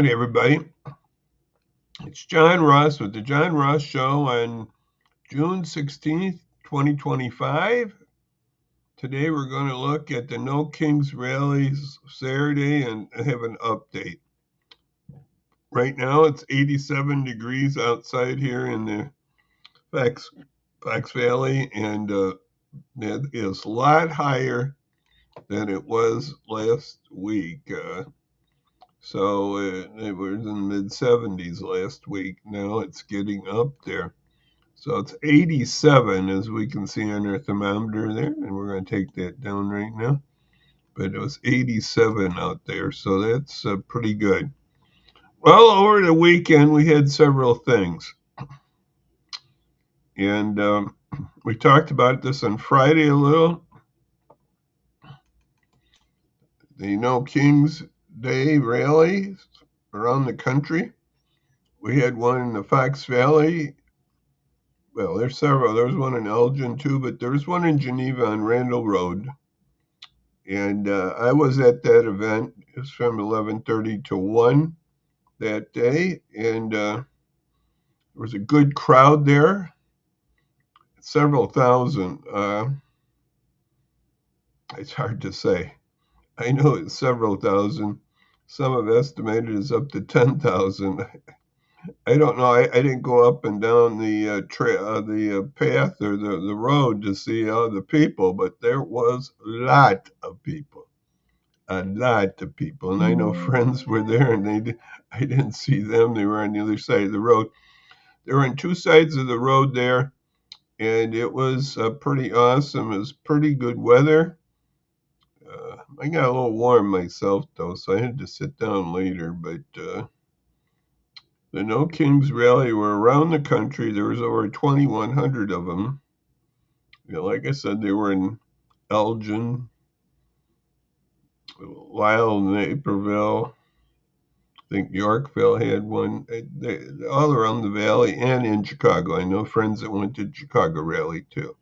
Hey everybody, it's John Ross with the John Ross Show on June 16th, 2025. Today we're going to look at the No Kings rallies Saturday and have an update. Right now it's 87 degrees outside here in the Fox Valley, and it is a lot higher than it was last week. It was in the mid 70s last week. Now it's getting up there. So it's 87, as we can see on our thermometer there, and we're going to take that down right now. But it was 87 out there, so that's pretty good. Well, over the weekend, we had several things. And we talked about this on Friday a little. The No Kings Day rallies around the country. We had one in the Fox Valley. Well, there's several. There's one in Elgin too, but there's one in Geneva on Randall Road. And I was at that event. It was from 11:30 to 1 that day, and there was a good crowd there, several thousand. It's hard to say. I know it's several thousand. Some have estimated it's up to 10,000. I don't know. I didn't go up and down the path or the road to see all the people, but there was a lot of people. A lot of people, and I know friends were there, and I didn't see them. They were on the other side of the road. They were on two sides of the road there, and it was pretty awesome. It was pretty good weather. I got a little warm myself, though, so I had to sit down later. But the No Kings rally were around the country. There was over 2,100 of them. Like I said, they were in Elgin, Lisle, Naperville. I think Yorkville had one, all around the valley and in Chicago. I know friends that went to Chicago rally too.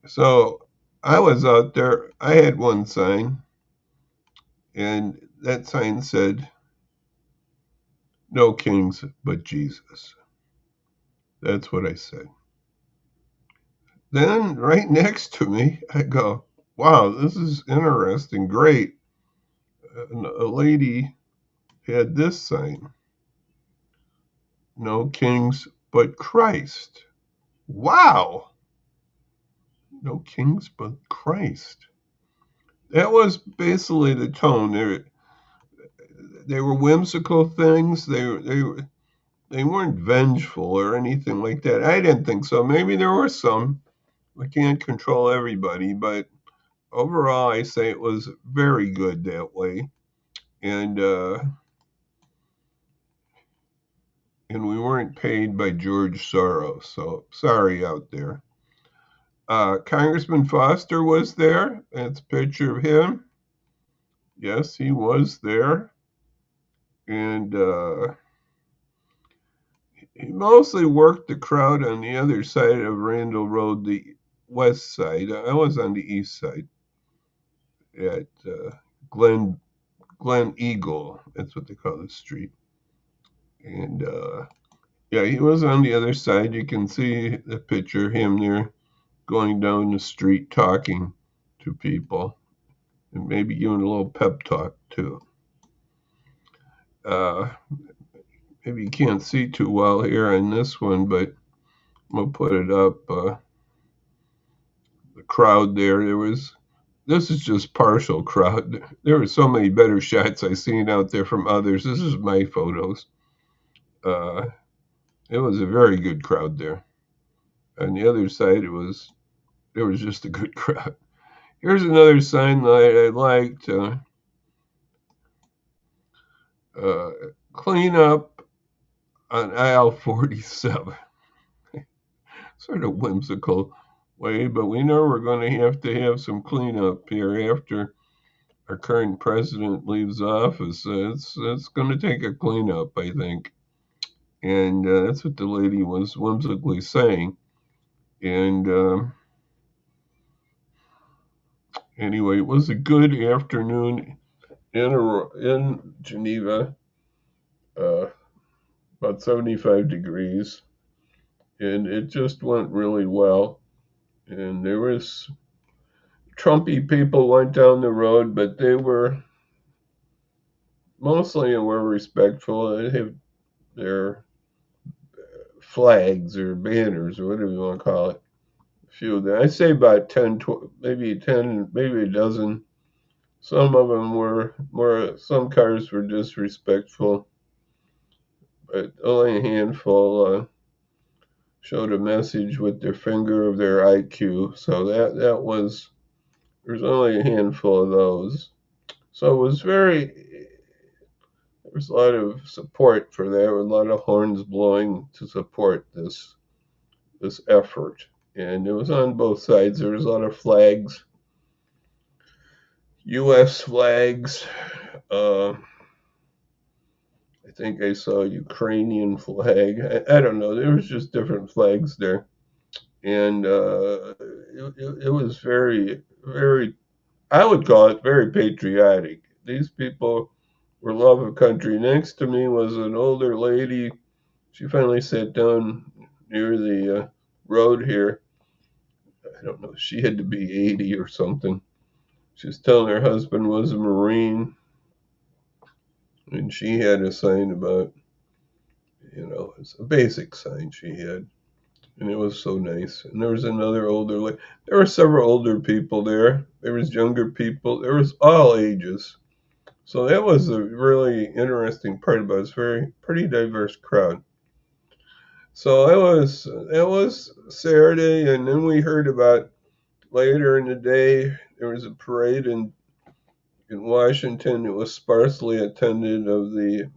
So I was out there. I had one sign, and that sign said, "No kings but Jesus." That's what I said. Then right next to me, I go, "Wow, this is interesting, great." A lady had this sign, "No kings but Christ." Wow. No kings but Christ. That was basically the tone. They were whimsical things. They weren't vengeful or anything like that. I didn't think so. Maybe there were some. We can't control everybody, but overall, I say it was very good that way. And we weren't paid by George Soros. So sorry out there. Congressman Foster was there. That's a picture of him. Yes, he was there. And he mostly worked the crowd on the other side of Randall Road, the west side. I was on the east side at Glen Eagle. That's what they call the street. And yeah, he was on the other side. You can see the picture of him there going down the street talking to people and maybe giving a little pep talk too. Uh, Maybe you can't see too well here on this one, but I'm gonna put it up. The crowd there. This is just partial crowd. There were so many better shots I seen out there from others. This is my photos. Uh, it was a very good crowd there. On the other side, there was just a good crowd. Here's another sign that I liked. Uh, Clean up on aisle 47. Sort of whimsical way, but we know we're going to have some cleanup here after our current president leaves office. It's going to take a cleanup, I think. And that's what the lady was whimsically saying. And anyway, it was a good afternoon in Geneva, uh, about 75 degrees, and it just went really well. And there was Trumpy people went down the road, but they were mostly were respectful. They have their flags or banners or whatever you want to call it. A few of them. I'd say about 10, maybe 10, maybe a dozen. Some of them were more, some cars were disrespectful, but only a handful showed a message with their finger of their IQ. So that was, there's only a handful of those. So it was very, there was a lot of support for that, a lot of horns blowing to support this effort. And it was on both sides. There was a lot of flags, U.S. flags. I think I saw a Ukrainian flag. I don't know. There was just different flags there. And it was very, very, I would call it very patriotic. These people were love of country. Next to me was an older lady. She finally sat down near the road here. I don't know. She had to be 80 or something. She was telling her husband was a Marine, and she had a sign about, it's a basic sign she had, and it was so nice. And there was another older lady. There were several older people there. There was younger people. There was all ages. So that was a really interesting part about it. It was pretty diverse crowd. So that was Saturday, and then we heard about later in the day there was a parade in Washington. It was sparsely attended of the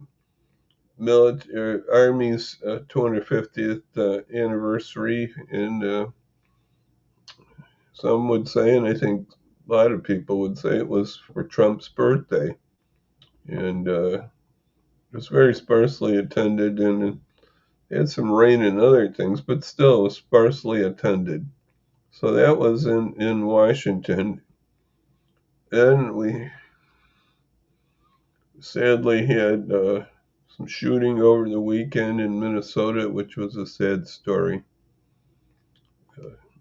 military Army's 250th anniversary, and some would say, and I think a lot of people would say, it was for Trump's birthday, and it was very sparsely attended, and it had some rain and other things, but still it was sparsely attended. So that was in Washington. Then we sadly had some shooting over the weekend in Minnesota, which was a sad story.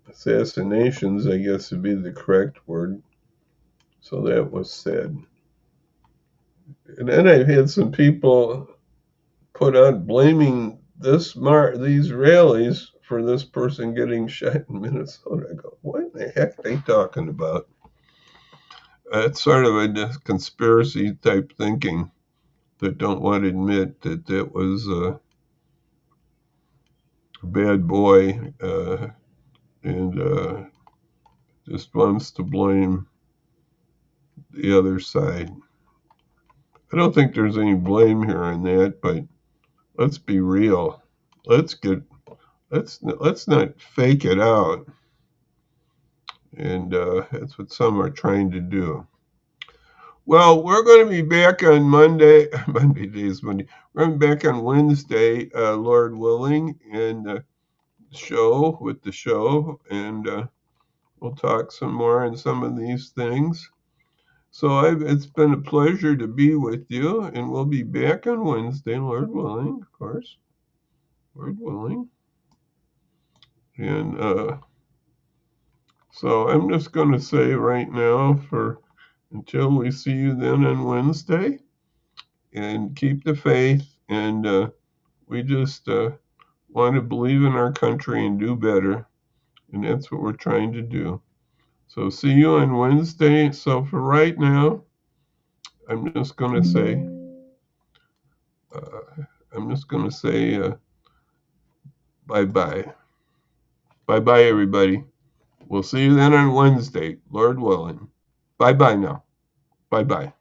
Assassinations, I guess would be the correct word. So that was sad. And then I've had some people put out blaming these rallies for this person getting shot in Minnesota. I go, what in the heck are they talking about? It's sort of a conspiracy type thinking that don't want to admit that that was a bad boy and just wants to blame the other side. I don't think there's any blame here in that, but let's be real. Let's not fake it out, and that's what some are trying to do. Well, we're going to be back on Monday. Monday is Monday. We're going to be back on Wednesday, Lord willing, and with the show, and we'll talk some more on some of these things. So it's been a pleasure to be with you, and we'll be back on Wednesday, Lord willing, of course. Lord willing. And so I'm just going to say right now until we see you then on Wednesday, and keep the faith, and we just want to believe in our country and do better, and that's what we're trying to do. So see you on Wednesday. So for right now, I'm just going to say, bye-bye. Bye-bye, everybody. We'll see you then on Wednesday, Lord willing. Bye-bye now. Bye-bye.